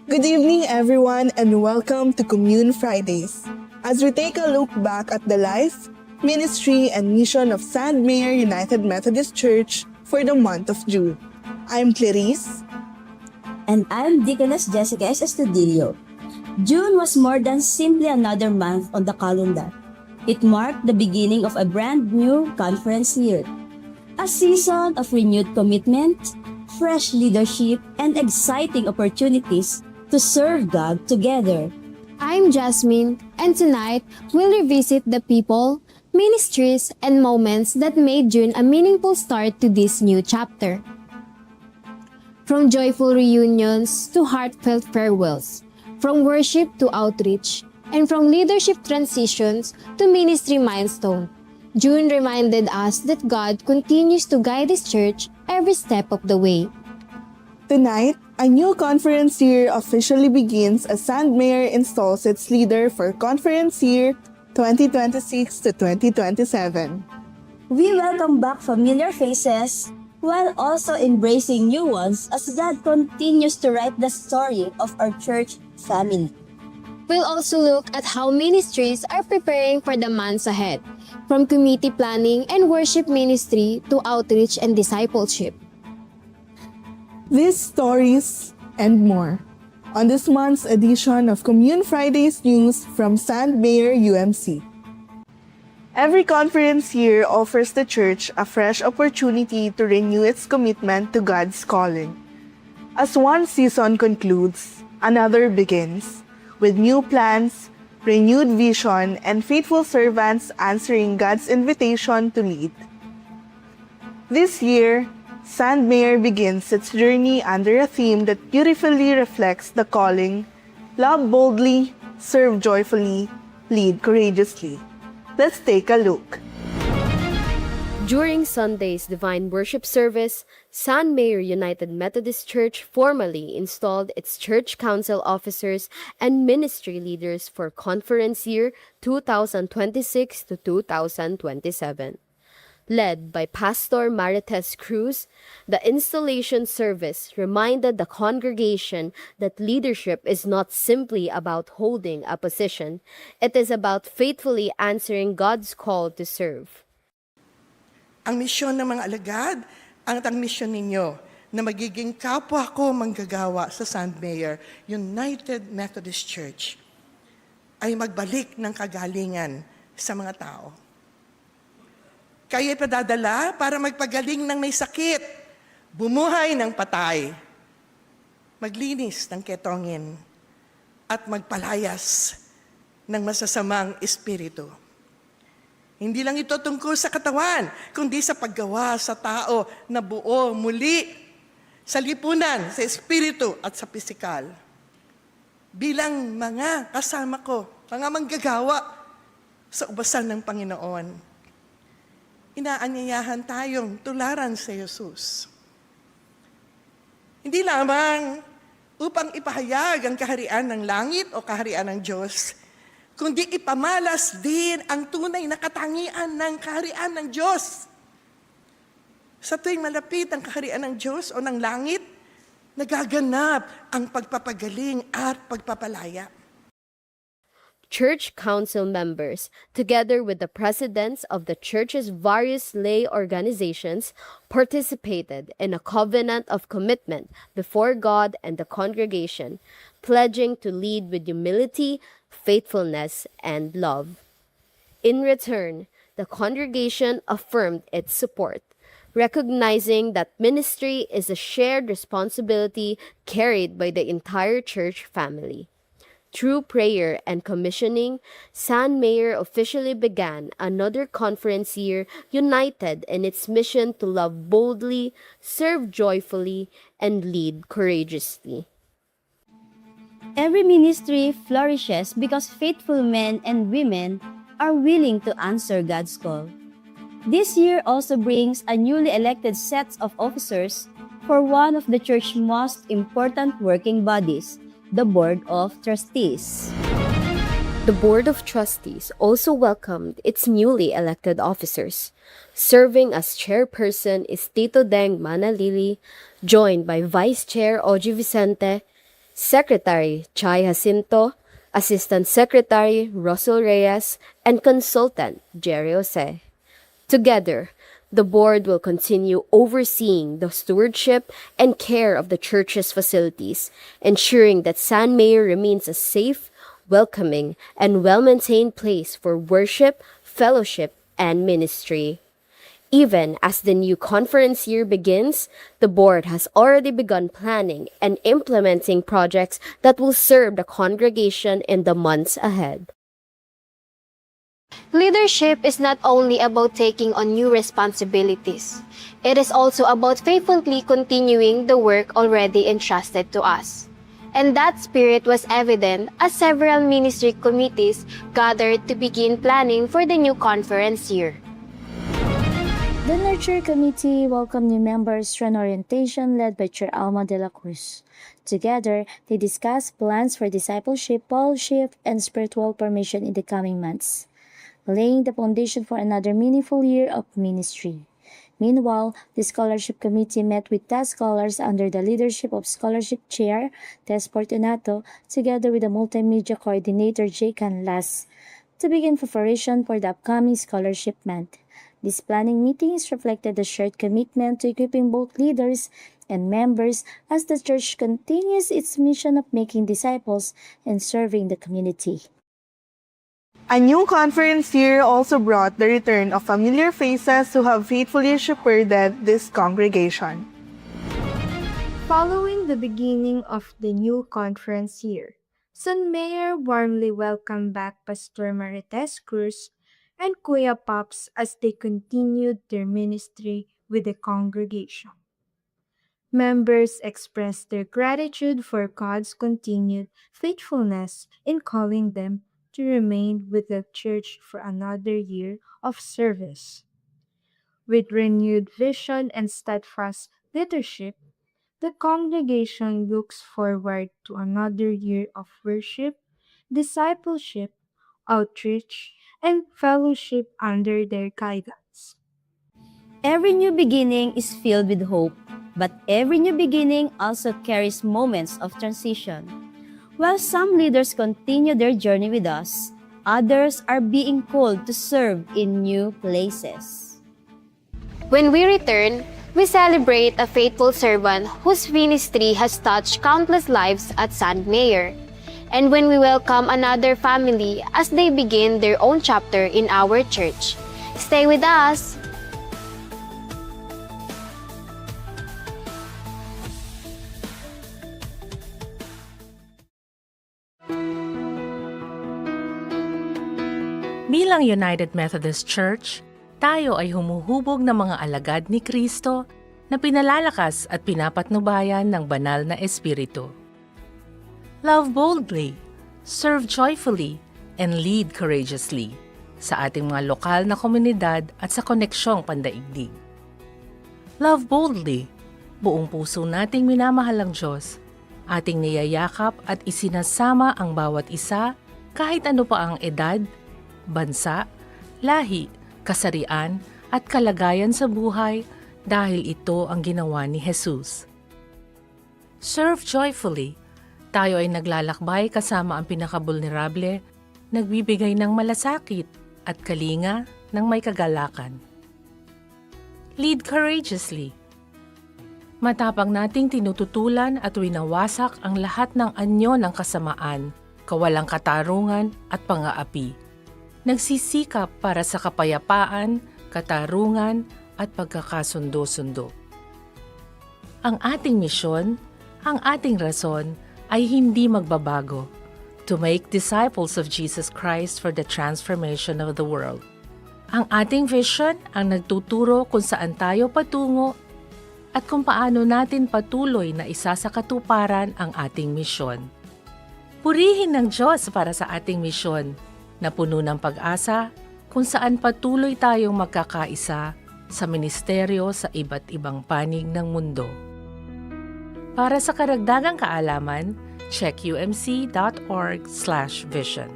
Good evening, everyone, and welcome to Commune Fridays. As we take a look back at the life, ministry, and mission of St. Mayor United Methodist Church for the month of June. I'm Clarice. And I'm Deaconess Jessica S. Estudillo. June was more than simply another month on the calendar. It marked the beginning of a brand new conference year. A season of renewed commitment, fresh leadership, and exciting opportunities to serve God together. I'm Jasmine, and tonight we'll revisit the people, ministries, and moments that made June a meaningful start to this new chapter. From joyful reunions to heartfelt farewells, from worship to outreach, and from leadership transitions to ministry milestone, June reminded us that God continues to guide His church every step of the way. Tonight, a new conference year officially begins as St. Mayor installs its leader for conference year 2026 to 2027. We welcome back familiar faces while also embracing new ones as God continues to write the story of our church family. We'll also look at how ministries are preparing for the months ahead, from committee planning and worship ministry to outreach and discipleship. These stories and more on this month's edition of Commune Fridays News from St. Mayor UMC. Every conference year offers the church a fresh opportunity to renew its commitment to God's calling. As one season concludes, another begins, with new plans, renewed vision, and faithful servants answering God's invitation to lead. This year, St. Mayor begins its journey under a theme that beautifully reflects the calling, love boldly, serve joyfully, lead courageously. Let's take a look. During Sunday's Divine Worship Service, St. Mayor United Methodist Church formally installed its church council officers and ministry leaders for conference year 2026 to 2027. Led by Pastor Marites Cruz, the installation service reminded the congregation that leadership is not simply about holding a position, it is about faithfully answering God's call to serve. Ang misyon ng mga alagad, ang misyon ninyo na magiging kapwa ko manggagawa sa St. Mayor United Methodist Church ay magbalik ng kagalingan sa mga tao. Kayo ay padadala para magpagaling ng may sakit, bumuhay ng patay, maglinis ng ketongin, at magpalayas ng masasamang espiritu. Hindi lang ito tungkol sa katawan, kundi sa paggawa sa tao na buo muli sa lipunan, sa espiritu at sa pisikal. Bilang mga kasama ko, mga manggagawa sa ubasan ng Panginoon, inaanyayahan tayong tularan sa Jesus. Hindi lamang upang ipahayag ang kaharian ng langit o kaharian ng Diyos, kundi ipamalas din ang tunay na katangian ng kaharian ng Diyos. Sa tuwing malapit ang kaharian ng Diyos o ng langit, nagaganap ang pagpapagaling at pagpapalaya. Church council members, together with the presidents of the church's various lay organizations, participated in a covenant of commitment before God and the congregation, pledging to lead with humility, faithfulness, and love. In return, the congregation affirmed its support, recognizing that ministry is a shared responsibility carried by the entire church family. Through prayer and commissioning, St. Mayor officially began another conference year united in its mission to love boldly, serve joyfully, and lead courageously. Every ministry flourishes because faithful men and women are willing to answer God's call. This year also brings a newly elected set of officers for one of the church's most important working bodies, the Board of Trustees. The Board of Trustees also welcomed its newly elected officers. Serving as chairperson is Tito Deng Manalili, joined by Vice Chair Oji Vicente, Secretary Chai Jacinto, Assistant Secretary Russell Reyes, and Consultant Jerry Jose. Together, the board will continue overseeing the stewardship and care of the church's facilities, ensuring that San Mayor remains a safe, welcoming, and well-maintained place for worship, fellowship, and ministry. Even as the new conference year begins, the board has already begun planning and implementing projects that will serve the congregation in the months ahead. Leadership is not only about taking on new responsibilities. It is also about faithfully continuing the work already entrusted to us. And that spirit was evident as several ministry committees gathered to begin planning for the new conference year. The Nurture Committee welcomed new members through an orientation led by Chair Alma de la Cruz. Together, they discussed plans for discipleship, fellowship, and spiritual formation in the coming months, laying the foundation for another meaningful year of ministry. Meanwhile, the Scholarship Committee met with task scholars under the leadership of Scholarship Chair Tess Fortunato, together with the Multimedia Coordinator Jay Canlas, to begin preparation for the upcoming Scholarship Month. These planning meetings reflected the shared commitment to equipping both leaders and members as the church continues its mission of making disciples and serving the community. A new conference year also brought the return of familiar faces who have faithfully shepherded this congregation. Following the beginning of the new conference year, San Mayor warmly welcomed back Pastor Marites Cruz and Kuya Pops as they continued their ministry with the congregation. Members expressed their gratitude for God's continued faithfulness in calling them to remain with the church for another year of service. With renewed vision and steadfast leadership, the congregation looks forward to another year of worship, discipleship, outreach, and fellowship under their guidance. Every new beginning is filled with hope, but every new beginning also carries moments of transition. While some leaders continue their journey with us, others are being called to serve in new places. When we return, we celebrate a faithful servant whose ministry has touched countless lives at San Mayor. And when we welcome another family as they begin their own chapter in our church. Stay with us! Bilang United Methodist Church, tayo ay humuhubog ng mga alagad ni Kristo na pinalalakas at pinapatnubayan ng banal na Espiritu. Love boldly, serve joyfully, and lead courageously sa ating mga lokal na komunidad at sa koneksyong pandaigdig. Love boldly, buong puso nating minamahal ang Diyos, ating niyayakap at isinasama ang bawat isa kahit ano pa ang edad, bansa, lahi, kasarian at kalagayan sa buhay dahil ito ang ginawa ni Jesus. Serve joyfully, tayo ay naglalakbay kasama ang pinakabulnerable, nagbibigay ng malasakit at kalinga ng may kagalakan. Lead courageously. Matapang nating tinututulan at winawasak ang lahat ng anyo ng kasamaan, kawalang katarungan at pang-aapi. Nagsisikap para sa kapayapaan, katarungan at pagkakasundo-sundo. Ang ating misyon, ang ating rason ay hindi magbabago, to make disciples of Jesus Christ for the transformation of the world. Ang ating vision ang nagtuturo kung saan tayo patungo at kung paano natin patuloy na isasakatuparan ang ating misyon. Purihin ng Diyos para sa ating misyon na puno ng pag-asa kung saan patuloy tayong magkakaisa sa ministeryo sa iba't ibang panig ng mundo. Para sa karagdagang kaalaman, check umc.org/vision.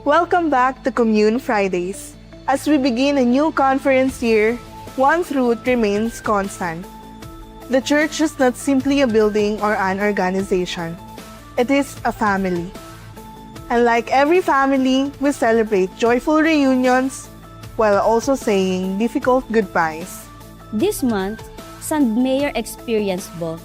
Welcome back to Commune Fridays. As we begin a new conference year, one truth remains constant. The church is not simply a building or an organization. It is a family. And like every family, we celebrate joyful reunions while also saying difficult goodbyes. This month, St. Mayor experienced both.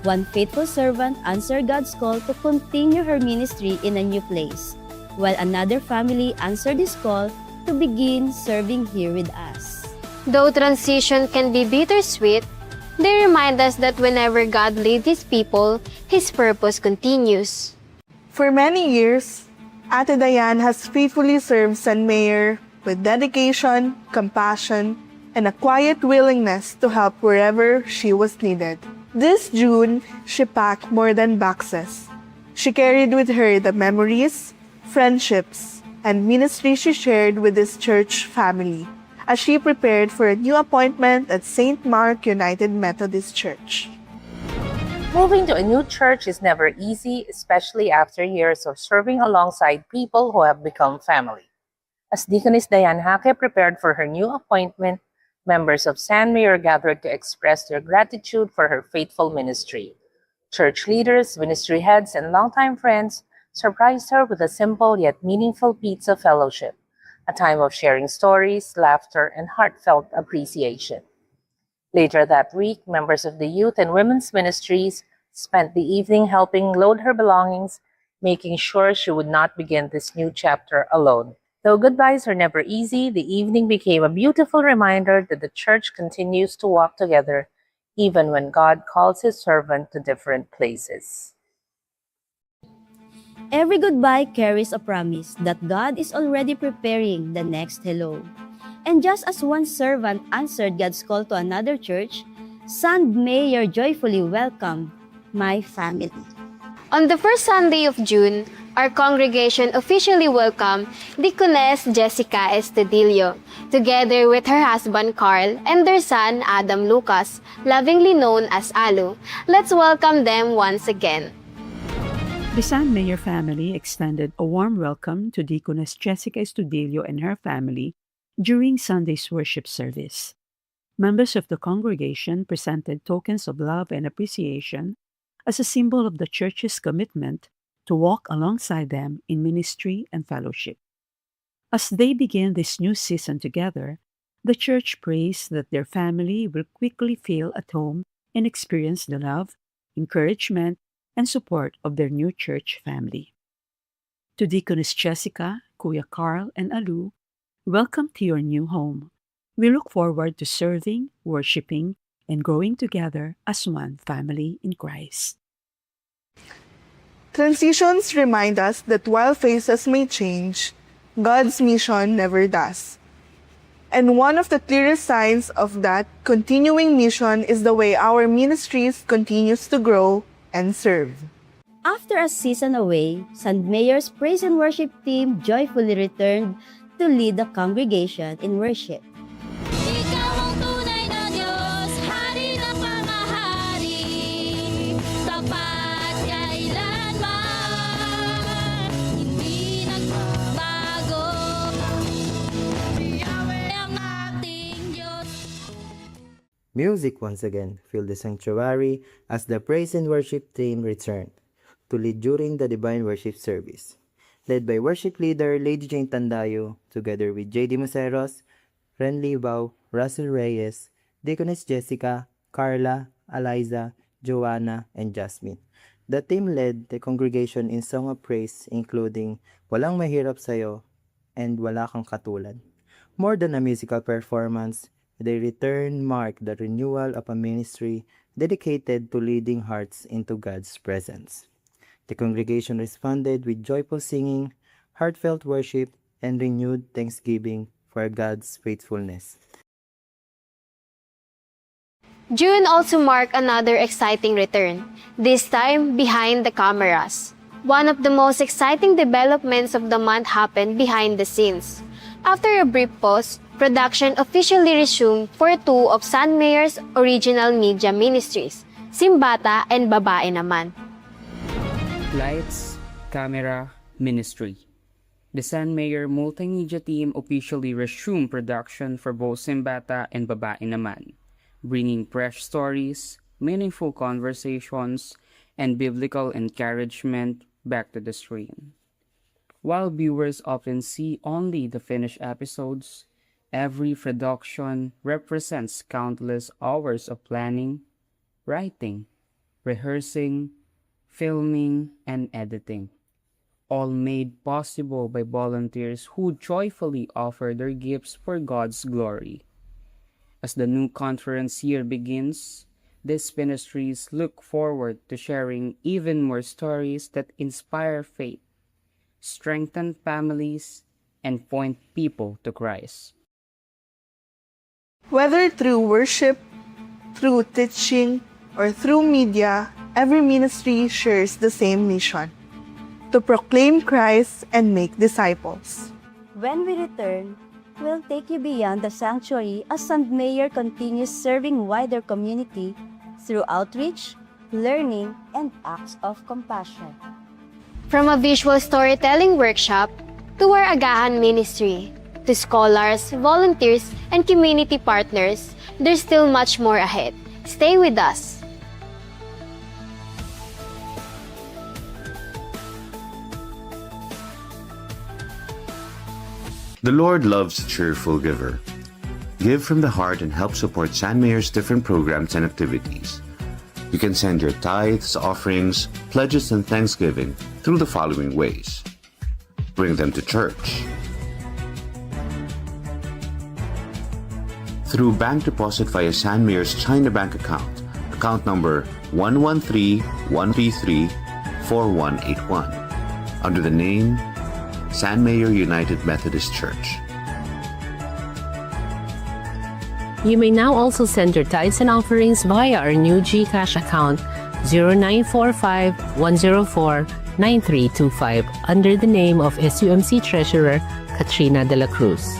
One faithful servant answered God's call to continue her ministry in a new place, while another family answered His call to begin serving here with us. Though transition can be bittersweet, they remind us that whenever God leads His people, His purpose continues. For many years, Ate Dayan has faithfully served St. Mayor with dedication, compassion, and a quiet willingness to help wherever she was needed. This June, she packed more than boxes. She carried with her the memories, friendships, and ministry she shared with this church family as she prepared for a new appointment at St. Mark United Methodist Church. Moving to a new church is never easy, especially after years of serving alongside people who have become family. As Deaconess Diane Hake prepared for her new appointment, members of San Mayor gathered to express their gratitude for her faithful ministry. Church leaders, ministry heads, and longtime friends surprised her with a simple yet meaningful pizza fellowship, a time of sharing stories, laughter, and heartfelt appreciation. Later that week, members of the youth and women's ministries spent the evening helping load her belongings, making sure she would not begin this new chapter alone. Though goodbyes are never easy, the evening became a beautiful reminder that the church continues to walk together even when God calls His servant to different places. Every goodbye carries a promise that God is already preparing the next hello. And just as one servant answered God's call to another church, St. Mayor joyfully welcomed my family. On the first Sunday of June, our congregation officially welcomed Deaconess Jessica Estudillo, together with her husband Carl and their son Adam Lucas, lovingly known as Alu. Let's welcome them once again. The San Mayor family extended a warm welcome to Deaconess Jessica Estudillo and her family during Sunday's worship service. Members of the congregation presented tokens of love and appreciation as a symbol of the church's commitment to walk alongside them in ministry and fellowship. As they begin this new season together, the church prays that their family will quickly feel at home and experience the love, encouragement, and support of their new church family. To Deaconess Jessica, Kuya Carl, and Alu, welcome to your new home. We look forward to serving, worshiping, and growing together as one family in Christ. Transitions remind us that while faces may change, God's mission never does. And one of the clearest signs of that continuing mission is the way our ministries continues to grow and serve. After a season away, St. Mayor's praise and worship team joyfully returned to lead the congregation in worship. Ikaw ang tunay na Diyos, hari ng pamahari, tapat kailanman, hindi nagbago. Yahweh ang ating Diyos. Music once again filled the sanctuary as the praise and worship team returned to lead during the divine worship service. Led by worship leader Lady Jane Tandayo, together with J.D. Museros, Renly Bao, Russell Reyes, Deaconess Jessica, Carla, Eliza, Joanna, and Jasmine. The team led the congregation in song of praise including Walang Mahirap Sa'yo and Wala Kang Katulad. More than a musical performance, their return marked the renewal of a ministry dedicated to leading hearts into God's presence. The congregation responded with joyful singing, heartfelt worship, and renewed thanksgiving for God's faithfulness. June also marked another exciting return, this time behind the cameras. One of the most exciting developments of the month happened behind the scenes. After a brief pause, production officially resumed for two of San Mayor's original media ministries, Simbata and Babae Naman. Lights, Camera, Ministry. The San Mayor Multimedia team officially resumed production for both Simbata and Babae Naman, bringing fresh stories, meaningful conversations, and biblical encouragement back to the screen. While viewers often see only the finished episodes, every production represents countless hours of planning, writing, rehearsing, filming, and editing, all made possible by volunteers who joyfully offer their gifts for God's glory. As the new conference year begins, these ministries look forward to sharing even more stories that inspire faith, strengthen families, and point people to Christ. Whether through worship, through teaching, or through media, every ministry shares the same mission: to proclaim Christ and make disciples. When we return, we'll take you beyond the sanctuary as St. Mayor continues serving wider community through outreach, learning, and acts of compassion. From a visual storytelling workshop to our Agahan ministry, to scholars, volunteers, and community partners, there's still much more ahead. Stay with us. The Lord loves a cheerful giver. Give from the heart and help support San Mayor's different programs and activities. You can send your tithes, offerings, pledges, and thanksgiving through the following ways. Bring them to church. Through bank deposit via San Mayor's China Bank account number 113-133-4181, under the name San Mayor United Methodist Church. You may now also send your tithes and offerings via our new GCash account 0945-104-9325 under the name of SUMC Treasurer Katrina de la Cruz.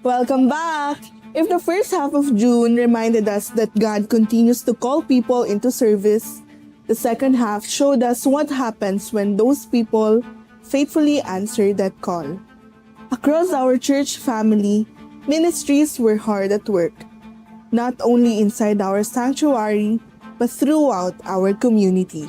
Welcome back! If the first half of June reminded us that God continues to call people into service, the second half showed us what happens when those people faithfully answer that call. Across our church family, ministries were hard at work, not only inside our sanctuary, but throughout our community.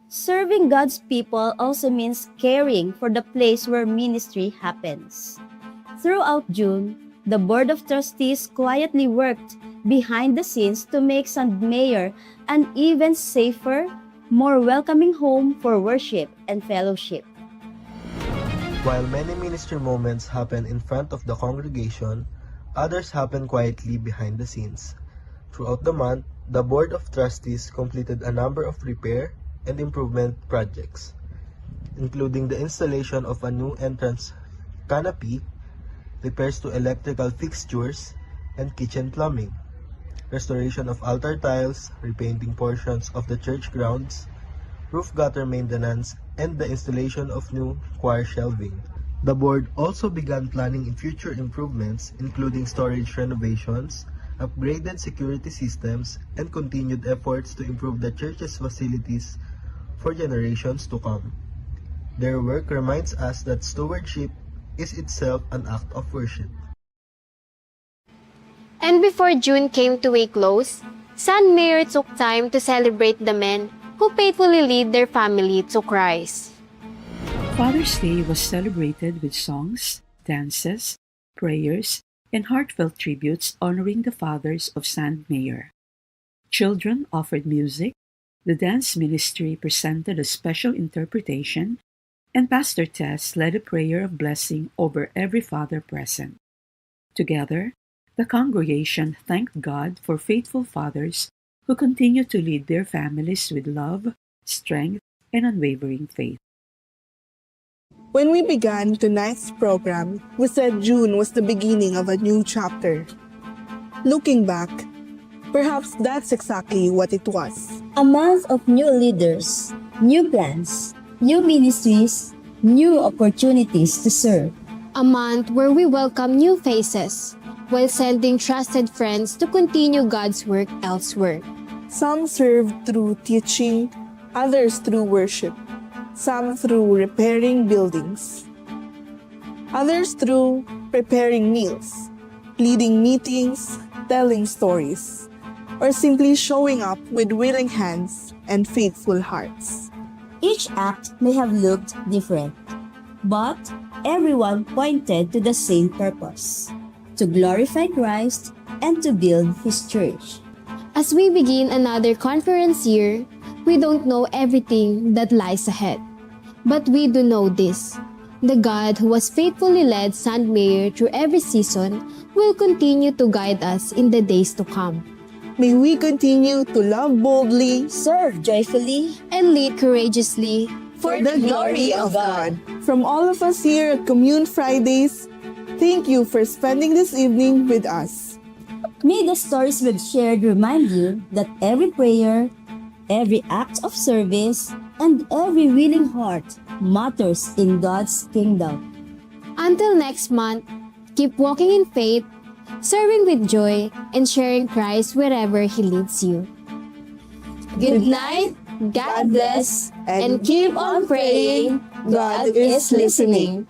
Serving God's people also means caring for the place where ministry happens. Throughout June, the Board of Trustees quietly worked behind the scenes to make St. Mayor an even safer, more welcoming home for worship and fellowship. While many ministry moments happen in front of the congregation, others happen quietly behind the scenes. Throughout the month, the Board of Trustees completed a number of repair and improvement projects, including the installation of a new entrance canopy, repairs to electrical fixtures and kitchen plumbing, restoration of altar tiles, repainting portions of the church grounds, roof gutter maintenance, and the installation of new choir shelving. The board also began planning future improvements, including storage renovations, upgraded security systems, and continued efforts to improve the church's facilities for generations to come. Their work reminds us that stewardship is itself an act of worship. And before June came to a close, St. Mayor took time to celebrate the men who faithfully lead their family to Christ. Father's Day was celebrated with songs, dances, prayers, and heartfelt tributes honoring the fathers of St. Mayor. Children offered music, the dance ministry presented a special interpretation, and Pastor Tess led a prayer of blessing over every father present. Together, the congregation thanked God for faithful fathers who continue to lead their families with love, strength, and unwavering faith. When we began tonight's program, we said June was the beginning of a new chapter. Looking back, perhaps that's exactly what it was. A month of new leaders, new plans, new ministries, new opportunities to serve. A month where we welcome new faces while sending trusted friends to continue God's work elsewhere. Some served through teaching, others through worship, some through repairing buildings, others through preparing meals, leading meetings, telling stories, or simply showing up with willing hands and faithful hearts. Each act may have looked different, but everyone pointed to the same purpose: to glorify Christ and to build His church. As we begin another conference year, we don't know everything that lies ahead. But we do know this: the God who has faithfully led St. Mayor through every season will continue to guide us in the days to come. May we continue to love boldly, serve joyfully, and lead courageously for the glory of God. From all of us here at Commune Fridays, thank you for spending this evening with us. May the stories we've shared remind you that every prayer, every act of service, and every willing heart matters in God's kingdom. Until next month, keep walking in faith, serving with joy, and sharing Christ wherever He leads you. Good night, God bless, and keep on praying. God is listening.